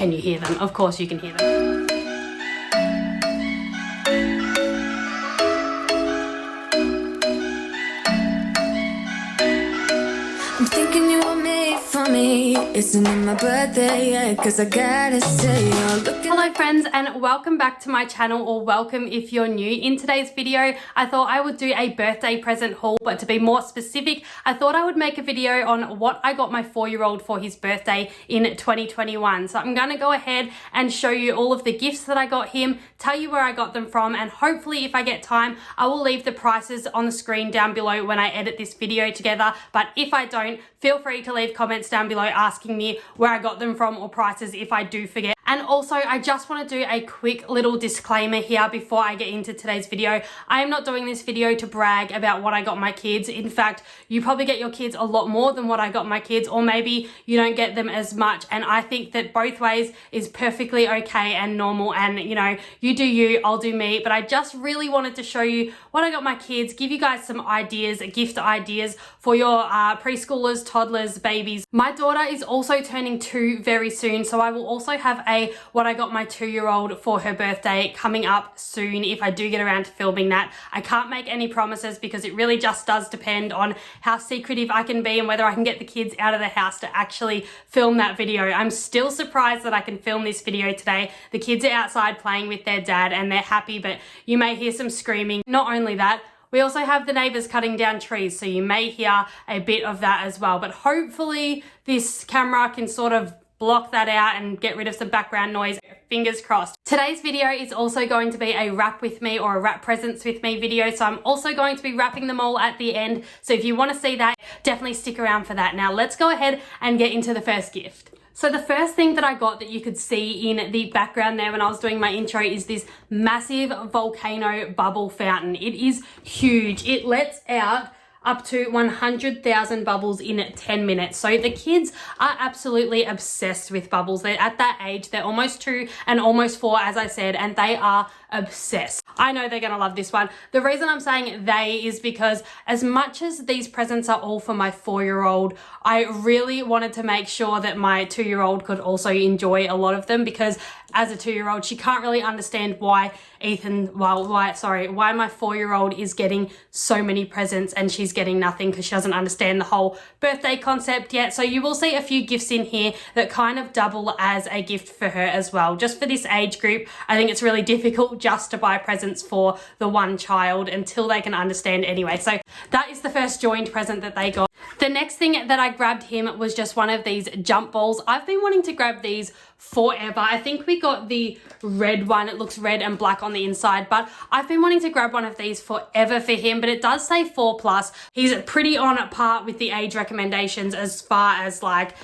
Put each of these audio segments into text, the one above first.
Can you hear them? Of course you can hear them. I'm thinking you were made for me. Isn't it my birthday yet? Cause I gotta say you're looking. Hello friends, and welcome back to my channel, or welcome if you're new. In today's video, I thought I would do a birthday present haul, but to be more specific, I thought I would make a video on what I got my 4-year-old for his birthday in 2021. So I'm gonna go ahead and show you all of the gifts that I got him, tell you where I got them from, and hopefully if I get time, I will leave the prices on the screen down below when I edit this video together. But if I don't, feel free to leave comments down below asking me where I got them from or prices if I do forget. And also, I just want to do a quick little disclaimer here before I get into today's video. I am not doing this video to brag about what I got my kids. In fact, you probably get your kids a lot more than what I got my kids, or maybe you don't get them as much. And I think that both ways is perfectly okay and normal. And you know, you do you, I'll do me. But I just really wanted to show you what I got my kids, give you guys some ideas, gift ideas for your preschoolers, toddlers, babies. My daughter is also turning 2 very soon, so I will also have a what I got my 2-year-old for her birthday coming up soon if I do get around to filming that. I can't make any promises because it really just does depend on how secretive I can be and whether I can get the kids out of the house to actually film that video. I'm still surprised that I can film this video today. The kids are outside playing with their dad and they're happy, but you may hear some screaming. Not only that, we also have the neighbors cutting down trees, so you may hear a bit of that as well. But hopefully this camera can sort of block that out and get rid of some background noise. Fingers crossed. Today's video is also going to be a wrap with me or a wrap presents with me video, so I'm also going to be wrapping them all at the end. So if you want to see that, definitely stick around for that. Now let's go ahead and get into the first gift. So the first thing that I got that you could see in the background there when I was doing my intro is this massive volcano bubble fountain. It is huge. It lets out up to 100,000 bubbles in 10 minutes. So the kids are absolutely obsessed with bubbles. They're at that age, they're almost 2 and almost 4, as I said, and they are obsessed. I know they're gonna love this one. The reason I'm saying they is because as much as these presents are all for my 4-year-old, I really wanted to make sure that my 2-year-old could also enjoy a lot of them, because as a 2-year-old, she can't really understand why why my 4-year-old is getting so many presents and she's getting nothing, because she doesn't understand the whole birthday concept yet. So you will see a few gifts in here that kind of double as a gift for her as well. Just for this age group, I think it's really difficult just to buy presents for the one child until they can understand anyway. So that is the first joined present that they got. The next thing that I grabbed him was just one of these jump balls. I've been wanting to grab these forever. I think we got the red one. It looks red and black on the inside, but I've been wanting to grab one of these forever for him, but it does say 4+. He's pretty on par with the age recommendations as far as like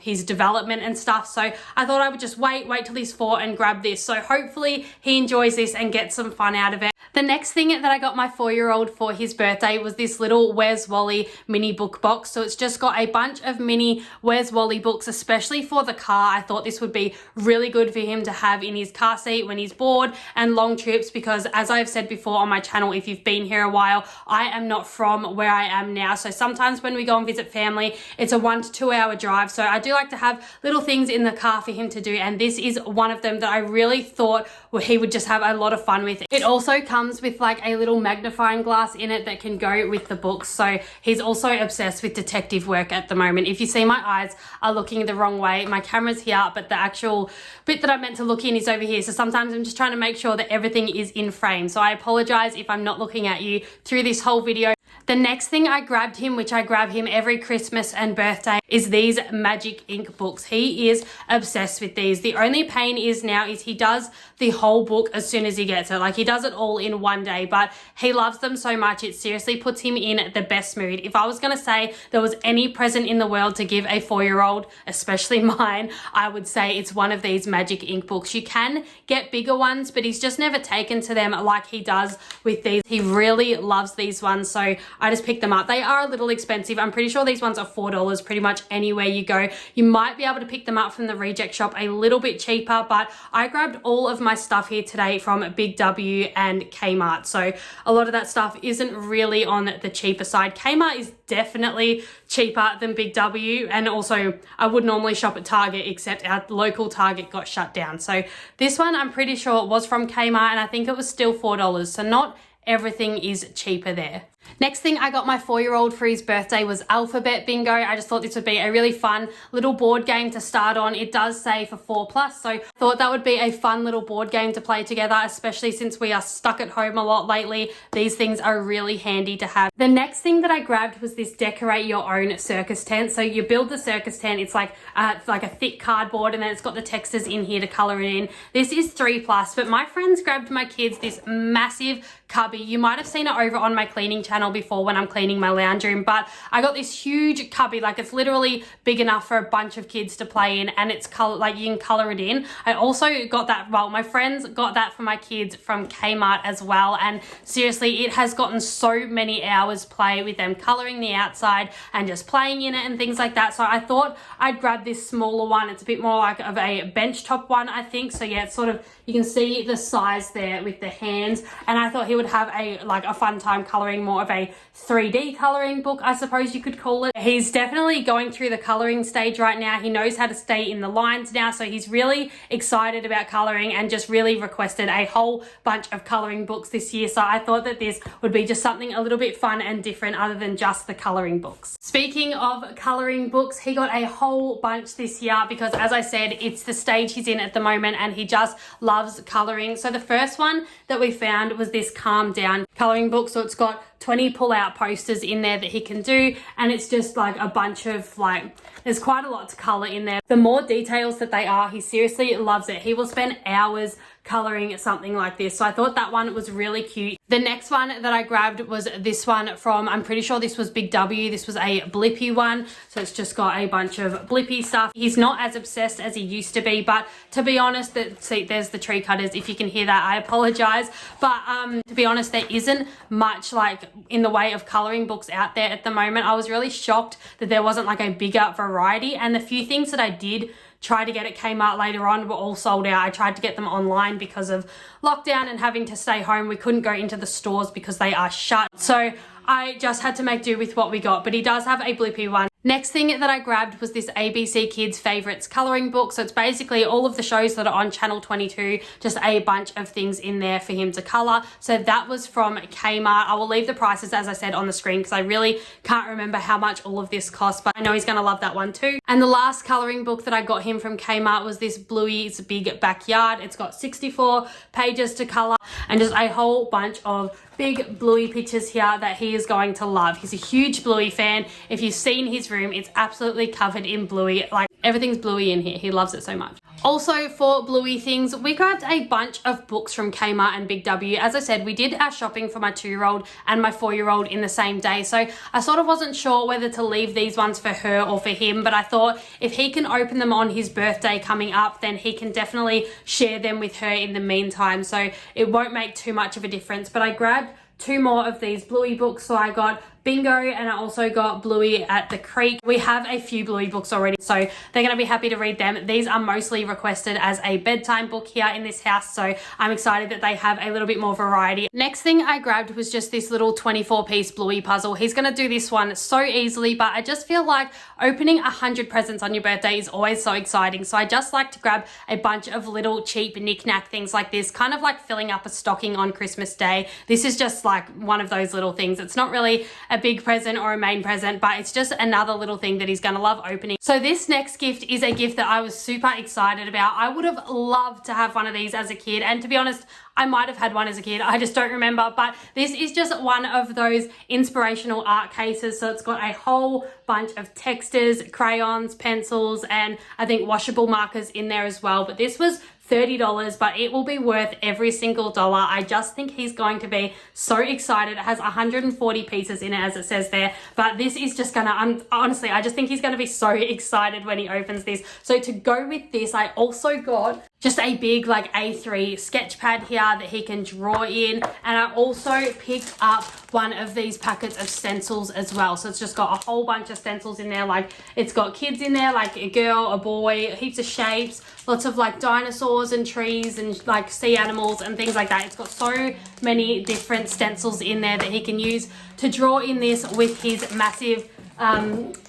his development and stuff. So I thought I would just wait till he's 4 and grab this. So hopefully he enjoys this and gets some fun out of it. The next thing that I got my 4-year-old for his birthday was this little Where's Wally mini book box. So it's just got a bunch of mini Where's Wally books, especially for the car. I thought this would be really good for him to have in his car seat when he's bored and long trips, because as I've said before on my channel, if you've been here a while, I am not from where I am now. So sometimes when we go and visit family, it's a 1 to 2 hour drive. So I do like to have little things in the car for him to do, and this is one of them that I really thought he would just have a lot of fun with. It also comes with like a little magnifying glass in it that can go with the books. So he's also obsessed with detective work at the moment. If you see, my eyes are looking the wrong way. My camera's here, but the actual bit that I meant to look in is over here. So sometimes I'm just trying to make sure that everything is in frame. So I apologize if I'm not looking at you through this whole video. The next thing I grabbed him, which I grab him every Christmas and birthday, is these magic ink books. He is obsessed with these. The only pain is now is he does the whole book as soon as he gets it. Like, he does it all in one day, but he loves them so much, it seriously puts him in the best mood. If I was going to say there was any present in the world to give a 4-year-old, especially mine, I would say it's one of these magic ink books. You can get bigger ones, but he's just never taken to them like he does with these. He really loves these ones, so I just picked them up. They are a little expensive. I'm pretty sure these ones are $4 pretty much anywhere you go. You might be able to pick them up from the reject shop a little bit cheaper, but I grabbed all of my stuff here today from Big W and Kmart. So a lot of that stuff isn't really on the cheaper side. Kmart is definitely cheaper than Big W, and also I would normally shop at Target, except our local Target got shut down. So this one I'm pretty sure it was from Kmart, and I think it was still $4, so not everything is cheaper there. Next thing I got my 4-year-old for his birthday was Alphabet Bingo. I just thought this would be a really fun little board game to start on. It does say for 4+, so I thought that would be a fun little board game to play together, especially since we are stuck at home a lot lately. These things are really handy to have. The next thing that I grabbed was this decorate your own circus tent. So you build the circus tent. It's like a thick cardboard, and then it's got the textures in here to color it in. This is 3+, but my friends grabbed my kids this massive cubby. You might have seen it over on my cleaning channel before when I'm cleaning my lounge room, but I got this huge cubby. Like, it's literally big enough for a bunch of kids to play in, and it's color, like you can color it in. I also got that, well, my friends got that for my kids from Kmart as well, and seriously, it has gotten so many hours play with them coloring the outside and just playing in it and things like that. So I thought I'd grab this smaller one. It's a bit more like of a bench top one, I think. So yeah, it's sort of, you can see the size there with the hands, and I thought he would have a fun time coloring, more of a 3D coloring book, I suppose you could call it. He's definitely going through the coloring stage right now. He knows how to stay in the lines now, so he's really excited about coloring and just really requested a whole bunch of coloring books this year. So I thought that this would be just something a little bit fun and different other than just the coloring books. Speaking of coloring books, he got a whole bunch this year because, as I said, it's the stage he's in at the moment and he just loves coloring. So the first one that we found was this Calm Down coloring book. So it's got 20 pull-out posters in there that he can do, and it's just like a bunch of, like, there's quite a lot to color in there. The more details that they are, he seriously loves it. He will spend hours coloring something like this. So I thought that one was really cute. The next one that I grabbed was this one from, I'm pretty sure this was Big W. This was a Blippi one. So it's just got a bunch of Blippi stuff. He's not as obsessed as he used to be, but to be honest, see, there's the tree cutters. If you can hear that, I apologize. But to be honest, there isn't much like in the way of coloring books out there at the moment. I was really shocked that there wasn't like a bigger variety, and the few things that I did try to get at Kmart later on were all sold out. I tried to get them online because of lockdown and having to stay home. We couldn't go into the stores because they are shut. So I just had to make do with what we got, but he does have a Blippi one. Next thing that I grabbed was this ABC Kids Favorites coloring book. So it's basically all of the shows that are on Channel 22, just a bunch of things in there for him to color. So that was from Kmart. I will leave the prices, as I said, on the screen because I really can't remember how much all of this cost, but I know he's going to love that one too. And the last coloring book that I got him from Kmart was this Bluey's Big Backyard. It's got 64 pages to color and just a whole bunch of big Bluey pictures here that he is going to love. He's a huge Bluey fan. If you've seen his room, it's absolutely covered in Bluey. Like, everything's Bluey in here. He loves it so much. Also, for Bluey things, we grabbed a bunch of books from Kmart and Big W. As I said, we did our shopping for my 2-year-old and my 4-year-old in the same day. So I sort of wasn't sure whether to leave these ones for her or for him, but I thought if he can open them on his birthday coming up, then he can definitely share them with her in the meantime. So it won't make too much of a difference. But I grabbed 2 more of these Bluey books. So I got Bingo and I also got Bluey at the Creek. We have a few Bluey books already, so they're going to be happy to read them. These are mostly requested as a bedtime book here in this house, so I'm excited that they have a little bit more variety. Next thing I grabbed was just this little 24-piece Bluey puzzle. He's going to do this one so easily, but I just feel like opening 100 presents on your birthday is always so exciting, so I just like to grab a bunch of little cheap knick-knack things like this, kind of like filling up a stocking on Christmas Day. This is just like one of those little things. It's not really a big present or a main present, but it's just another little thing that he's going to love opening. So this next gift is a gift that I was super excited about. I would have loved to have one of these as a kid, and to be honest, I might have had one as a kid. I just don't remember, but this is just one of those inspirational art cases. So it's got a whole bunch of textures, crayons, pencils, and I think washable markers in there as well. But this was $30, but it will be worth every single dollar. I just think he's going to be so excited. It has 140 pieces in it, as it says there, but this is just gonna, honestly, I just think he's gonna be so excited when he opens this. So to go with this, I also got just a big like A3 sketch pad here that he can draw in, and I also picked up one of these packets of stencils as well. So it's just got a whole bunch of stencils in there. Like it's got kids in there, like a girl, a boy, heaps of shapes, lots of like dinosaurs and trees and like sea animals and things like that. It's got so many different stencils in there that he can use to draw in this with his massive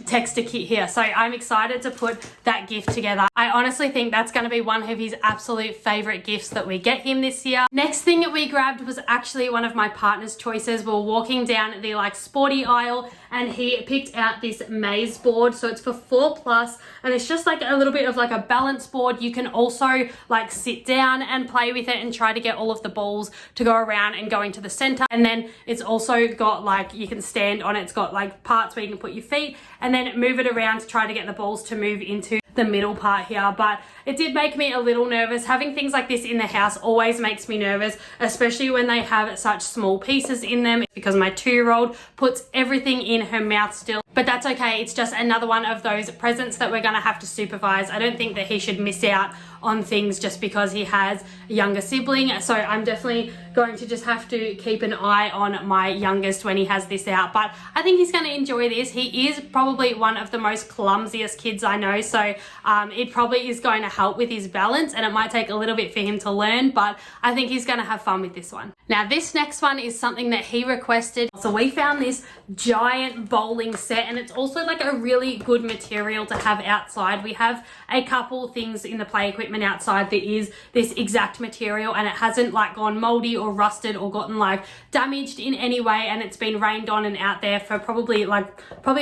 texture kit here. So I'm excited to put that gift together. I honestly think that's going to be one of his absolute favorite gifts that we get him this year. Next thing that we grabbed was actually one of my partner's choices. We were walking down the like sporty aisle and he picked out this maze board. So it's for 4+ and it's just like a little bit of like a balance board. You can also like sit down and play with it and try to get all of the balls to go around and go into the center. And then it's also got like, you can stand on it. It's got like parts where you can put your feet and then move it around to try to get the balls to move into the middle part here. But it did make me a little nervous. Having things like this in the house always makes me nervous, especially when they have such small pieces in them, because my 2-year-old puts everything in her mouth still. But that's okay. It's just another one of those presents that we're going to have to supervise. I don't think that he should miss out on things just because he has a younger sibling. So I'm definitely going to just have to keep an eye on my youngest when he has this out. But I think he's going to enjoy this. He is probably one of the most clumsiest kids I know. So it probably is going to help with his balance and it might take a little bit for him to learn, but I think he's going to have fun with this one. Now this next one is something that he requested. So we found this giant bowling set and it's also like a really good material to have outside. We have a couple things in the play equipment outside that is this exact material and it hasn't like gone moldy or rusted or gotten like damaged in any way, and it's been rained on and out there for probably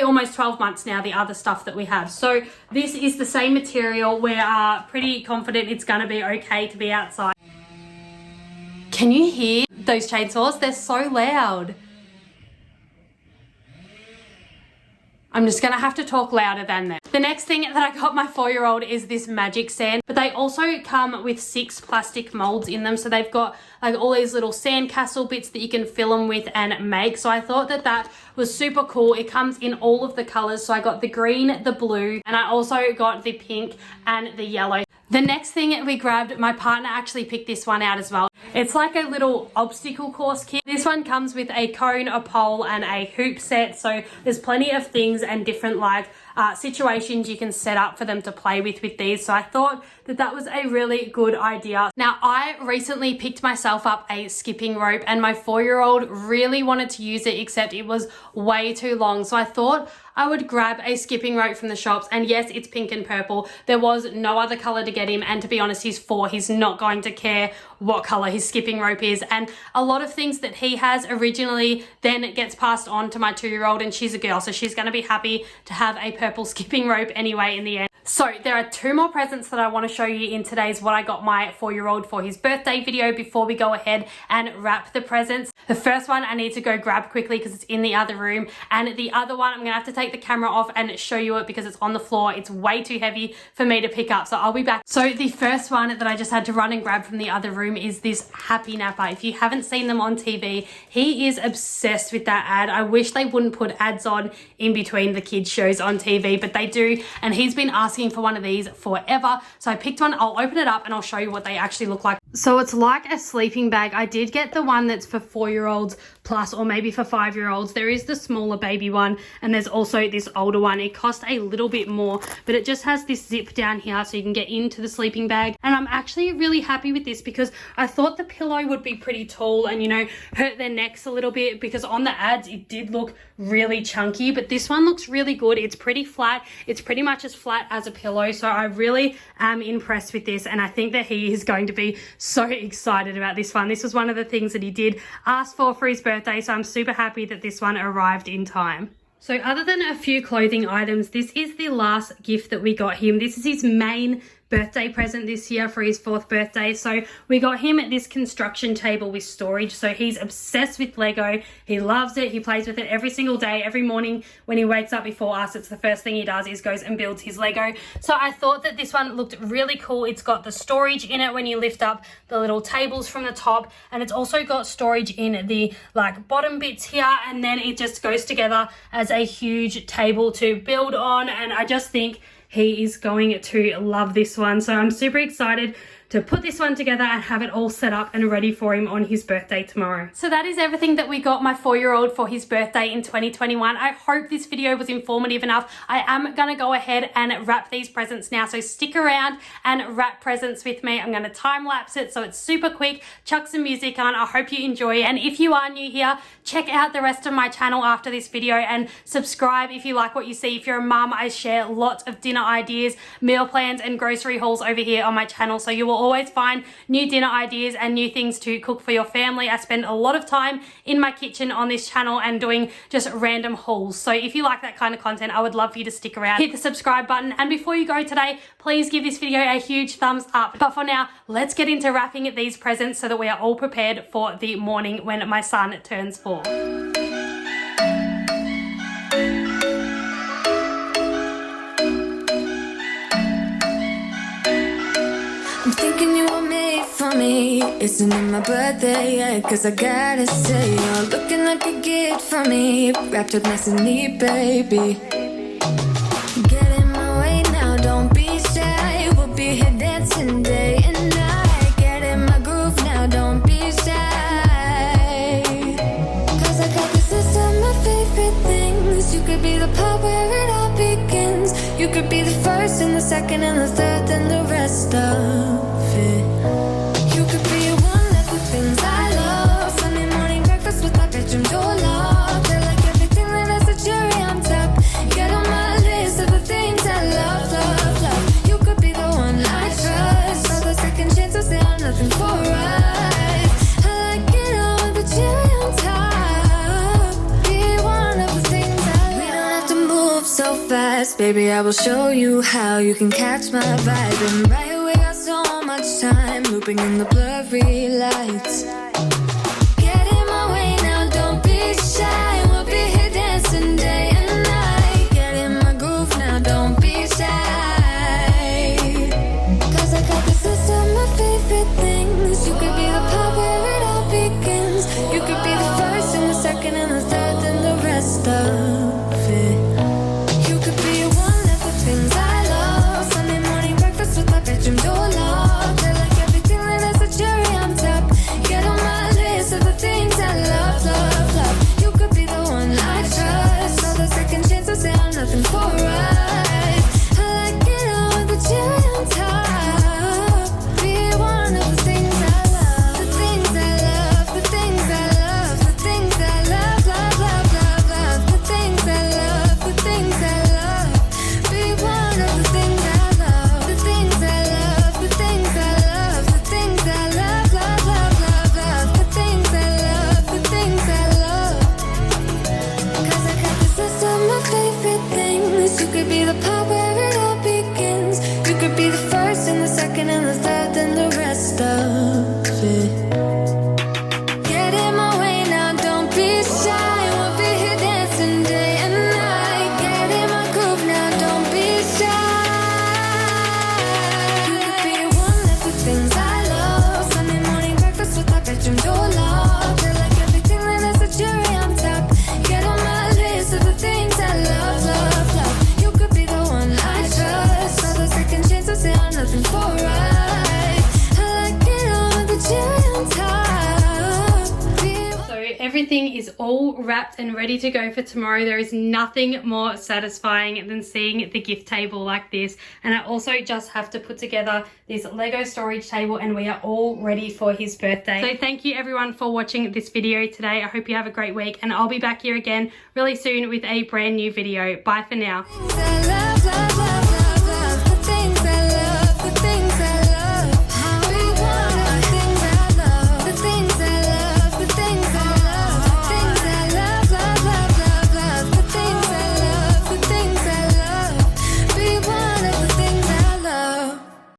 almost 12 months now, the other stuff that we have. So this is the same material. We're pretty confident it's going to be okay to be outside. Can you hear those chainsaws? They're so loud. I'm just gonna have to talk louder than them. The next thing that I got my 4-year-old is this magic sand, but they also come with 6 plastic molds in them. So they've got like all these little sandcastle bits that you can fill them with and make. So I thought that that was super cool. It comes in all of the colors. So I got the green, the blue, and I also got the pink and the yellow. The next thing we grabbed, my partner actually picked this one out as well. It's like a little obstacle course kit. This one comes with a cone, a pole, and a hoop set. So there's plenty of things and different like situations you can set up for them to play with these. So I thought that that was a really good idea. Now I recently picked myself up a skipping rope and my 4-year-old really wanted to use it, except it was way too long. So I thought I would grab a skipping rope from the shops, and yes, it's pink and purple. There was no other color to get him, and to be honest, he's 4. He's not going to care what color his skipping rope is, and a lot of things that he has originally then gets passed on to my 2-year-old, and she's a girl, so she's going to be happy to have a purple skipping rope anyway in the end. So there are 2 more presents that I want to show you in today's what I got my 4-year-old for his birthday video before we go ahead and wrap the presents. The first one I need to go grab quickly because it's in the other room, and the other one I'm gonna have to take the camera off and show you it because it's on the floor. It's way too heavy for me to pick up, so I'll be back. So the first one that I just had to run and grab from the other room is this Happy Napper. If you haven't seen them on TV, he is obsessed with that ad. I wish they wouldn't put ads on in between the kids shows on TV, but they do, and he's been asking for one of these forever. So I picked one. I'll open it up and I'll show you what they actually look like. So it's like a sleeping bag. I did get the one that's for 4-year-olds plus, or maybe for 5-year-olds. There is the smaller baby one and there's also this older one. It cost a little bit more, but it just has this zip down here so you can get into the sleeping bag. And I'm actually really happy with this because I thought the pillow would be pretty tall and, you know, hurt their necks a little bit, because on the ads it did look really chunky, but this one looks really good. It's pretty flat. It's pretty much as flat as a pillow. So I really am impressed with this, and I think that he is going to be so excited about this one. This was one of the things that he did ask for his birthday, so I'm super happy that this one arrived in time. So other than a few clothing items, this is the last gift that we got him. This is his main birthday present this year for his 4th birthday. So we got him this construction table with storage. So he's obsessed with Lego. He loves it. He plays with it every single day. Every morning when he wakes up before us, it's the first thing he does is goes and builds his Lego. So I thought that this one looked really cool. It's got the storage in it when you lift up the little tables from the top, and it's also got storage in the like bottom bits here, and then it just goes together as a huge table to build on. And I just think he is going to love this one. So I'm super excited to put this one together and have it all set up and ready for him on his birthday tomorrow. So that is everything that we got my 4-year-old for his birthday in 2021. I hope this video was informative enough. I am gonna go ahead and wrap these presents now, so stick around and wrap presents with me. I'm gonna time lapse it so it's super quick, chuck some music on. I hope you enjoy, and if you are new here, check out the rest of my channel after this video and subscribe if you like what you see. If you're a mum, I share lots of dinner ideas, meal plans and grocery hauls over here on my channel, so you will always find new dinner ideas and new things to cook for your family. I spend a lot of time in my kitchen on this channel and doing just random hauls, so if you like that kind of content, I would love for you to stick around. Hit the subscribe button, and before you go today, please give this video a huge thumbs up. But for now, let's get into wrapping these presents so that we are all prepared for the morning when my son turns 4. I'm thinking you were made for me. Isn't it my birthday yet? Cause I gotta say, you're looking like a gift for me. Wrapped up nice and neat, baby. Get in my way now, don't be shy. We'll be here dancing day and night. Get in my groove now, don't be shy. Cause I got this list of my favorite things. You could be the part where it all begins. You could be the first and the second and the third and the rest of it. You could be one of the things I love. Sunday morning breakfast with my bedroom door locked. I like everything that has a cherry on top. Get on my list of the things I love, love, love. You could be the one I trust. All the second chances, they are nothing for us. I like it all with the cherry on top. Be one of the things I love. We don't have to move so fast, baby, I will show you how you can catch my vibe. And right away, got so much time looping in the blurry lights. Get in my way now, don't be shy. We'll be here dancing day and night. Get in my groove now, don't be shy. Cause I got this list of my favorite things. You could be the part where it all begins. You could be the first and the second and the third and the rest of it. You could be one of the things I love. Sunday morning breakfast with my bedroom door locked. I like everything that has a cherry on top. Get on my list of the things I love, love, love. You could be the one I trust. All the second chances, they are nothing for us. I like it all with the cherry on top. Be one of the things I love. The things I love, the things I love, the things I love, love, love, love, love. The things I love, the things I love. Be one of the things I love. The things I love, the things I love, the things I love, love, love, love, love. The things I love, the things I love. Cause I got this list of my favorite things. You could be the part where it all begins. You could be the first and the second and the third and the rest of it. Get in my way now, don't be shy. We'll be here dancing day and night. Get in my groove now, don't be shy. You could be one of the things I love. Sunday morning breakfast with my bedroom door locked. I like everything that has a cherry on top. Get on my list of the things I love, love, love. You could be the one I trust. All the second chances, they are nothing for us. I like it all with the cherry on top. Be So everything is all wrapped and ready to go for tomorrow. There is nothing more satisfying than seeing the gift table like this. And I also just have to put together this Lego storage table, and we are all ready for his birthday. So thank you everyone for watching this video today. I hope you have a great week, and I'll be back here again really soon with a brand new video. Bye for now. I love